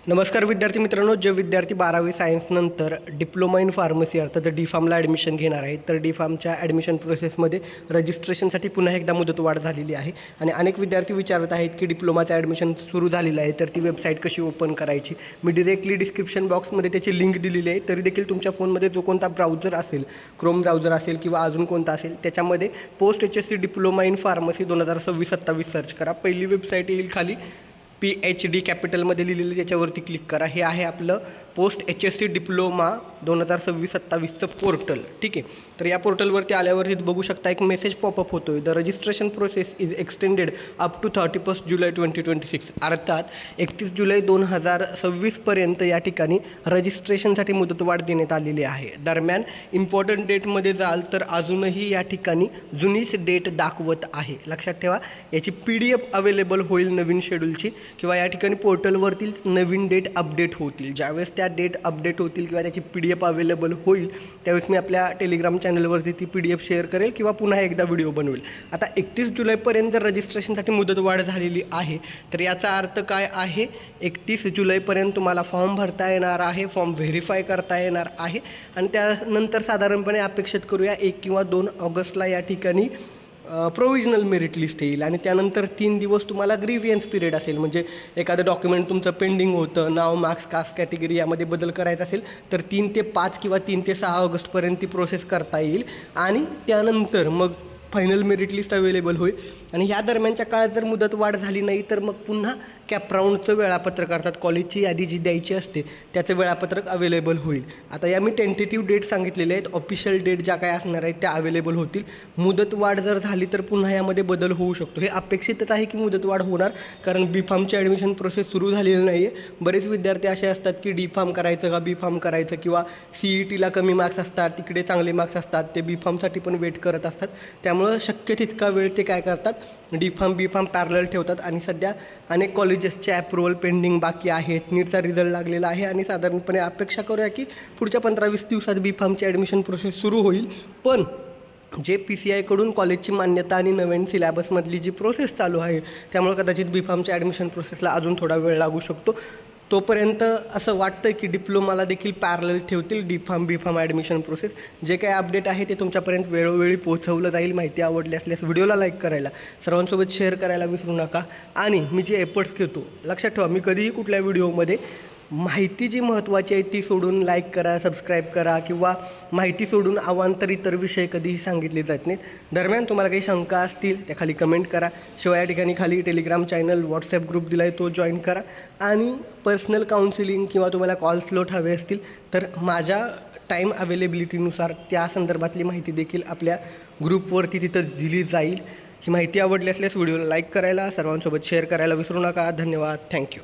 नमस्कार विद्यार्थी मित्रांनो, जे विद्यार्थी 12वी सायन्स नंतर डिप्लोमा इन फार्मसी अर्थात डी फार्मला ॲडमिशन घेणार आहेत, तर डी फार्मच्या ॲडमिशन प्रोसेसमध्ये रजिस्ट्रेशनसाठी पुन्हा एकदा मुदतवाढ झालेली आहे. आणि अनेक विद्यार्थी विचारत आहेत की डिप्लोमाचं ॲडमिशन सुरू झालेलं आहे, तर ती वेबसाईट कशी ओपन करायची. मी डिरेक्टली डिस्क्रिप्शन बॉक्समध्ये त्याची लिंक दिलेली आहे. तरी देखील तुमच्या फोनमध्ये जो कोणता ब्राउझर असेल, क्रोम ब्राउझर असेल किंवा अजून कोणता असेल, त्याच्यामध्ये post HSC diploma in pharmacy 2026-27 search करा. पहिली वेबसाईट येईल खाली PhD कॅपिटलमध्ये लिहिलेलं, त्याच्यावरती क्लिक करा. हे आहे आपलं पोस्ट HSC डिप्लोमा 2026-27चं पोर्टल. ठीक आहे, तर या पोर्टलवरती आल्यावरती बघू शकता एक मेसेज पॉपअप होतो आहे. The registration process is extended up to 31 July 2026. अर्थात 31 जुलै 2026पर्यंत या ठिकाणी रजिस्ट्रेशनसाठी मुदतवाढ देण्यात आलेली आहे. दरम्यान इम्पॉर्टंट डेटमध्ये जाल तर अजूनही या ठिकाणी जुनीच डेट दाखवत आहे. लक्षात ठेवा, याची PDF अवेलेबल होईल नवीन शेड्यूलची, किंवा या ठिकाणी पोर्टलवरती नवीन डेट अपडेट होतील. ज्यावेळेस त्या डेट अपडेट होतील किंवा त्याची PDF अवेलेबल होईल, त्यावेळेस मी आपल्या टेलिग्राम चॅनलवरती ती PDF शेअर करेल किंवा पुन्हा एकदा व्हिडिओ बनवेल. आता 31 जुलैपर्यंत जर रजिस्ट्रेशनसाठी मुदतवाढ झालेली आहे, तर याचा अर्थ काय आहे? 31 जुलैपर्यंत तुम्हाला फॉर्म भरता येणार आहे, फॉर्म व्हेरीफाय करता येणार आहे. आणि त्यानंतर साधारणपणे अपेक्षित करूया 1 किंवा 2 ऑगस्टला या ठिकाणी प्रोविजनल मेरिट लिस्ट येईल. आणि त्यानंतर 3 दिवस तुम्हाला ग्रीव्हियन्स पिरियड असेल. म्हणजे एखादं डॉक्युमेंट तुमचं पेंडिंग होतं, नाव, मार्क्स, कास्ट कॅटेगरी यामध्ये बदल करायचा असेल, तर 3 ते 5 किंवा 3 ते 6 ऑगस्टपर्यंत ती प्रोसेस करता येईल. आणि त्यानंतर मग फायनल मेरिट लिस्ट अवेलेबल होईल. आणि ह्या दरम्यानच्या काळात जर मुदतवाढ झाली नाही, तर मग पुन्हा कॅप राऊंडचं वेळापत्रक अर्थात कॉलेजची यादी जी द्यायची असते त्याचं वेळापत्रक अवेलेबल होईल. आता या मी टेंटेटिव्ह डेट सांगितलेले आहेत. ऑफिशियल डेट ज्या काय असणार आहेत त्या अवेलेबल होतील. मुदतवाढ जर झाली तर पुन्हा यामध्ये बदल होऊ शकतो. हे अपेक्षितच आहे की मुदतवाढ होणार, कारण बी फार्मची ॲडमिशन प्रोसेस सुरू झालेली नाही आहे. बरेच विद्यार्थी असे असतात की डी फार्म करायचं का बी फार्म करायचं, किंवा CETला कमी मार्क्स असतात, तिकडे चांगले मार्क्स असतात, ते बी फार्मसाठी पण वेट करत असतात. त्यामुळं शक्य तितका वेळ ते काय करतात, डी फार्म बी फार्म पॅरलल ठेवतात. आणि सध्या अनेक कॉलेजेसचे अप्रुव्हल पेंडिंग बाकी आहेत. नीटचा रिझल्ट लागलेला आहे आणि साधारणपणे अपेक्षा करूया की पुढच्या 15-20 दिवसात बी फार्मची ॲडमिशन प्रोसेस सुरू होईल. पण जे PCIकडून कॉलेजची मान्यता आणि नवीन सिलॅबसमधली जी प्रोसेस चालू आहे, त्यामुळे कदाचित बी फार्मच्या ॲडमिशन प्रोसेसला अजून थोडा वेळ लागू शकतो. तोपर्यंत असं वाटतं की डिप्लोमाला देखील पॅरलल ठेवतील डी फार्म बी फार्म ॲडमिशन प्रोसेस. जे काही अपडेट आहे ते तुमच्यापर्यंत वेळोवेळी पोहोचवलं जाईल. माहिती आवडली असल्यास व्हिडिओला लाईक करायला, सर्वांसोबत शेअर करायला विसरू नका. आणि मी जे एफर्ट्स घेतो, लक्षात ठेवा, मी कधीही कुठल्या व्हिडिओमध्ये माहिती जी महत्त्वाची आहे ती सोडून लाईक करा, सबस्क्राईब करा, किंवा माहिती सोडून अवांतर इतर विषय कधीही सांगितले जात नाहीत. दरम्यान तुम्हाला काही शंका असतील त्या खाली कमेंट करा. शिवाय या ठिकाणी खाली टेलिग्राम चॅनल, व्हॉट्सॲप ग्रुप दिला आहे, तो जॉईन करा. आणि पर्सनल काउन्सिलिंग किंवा तुम्हाला कॉल स्लॉट हवे असतील तर माझ्या टाईम अवेलेबिलिटीनुसार त्या संदर्भातली माहिती देखील आपल्या ग्रुपवरती तिथं दिली जाईल. ही माहिती आवडली असल्यास व्हिडिओला लाईक करायला, सर्वांसोबत शेअर करायला विसरू नका. धन्यवाद. थँक्यू.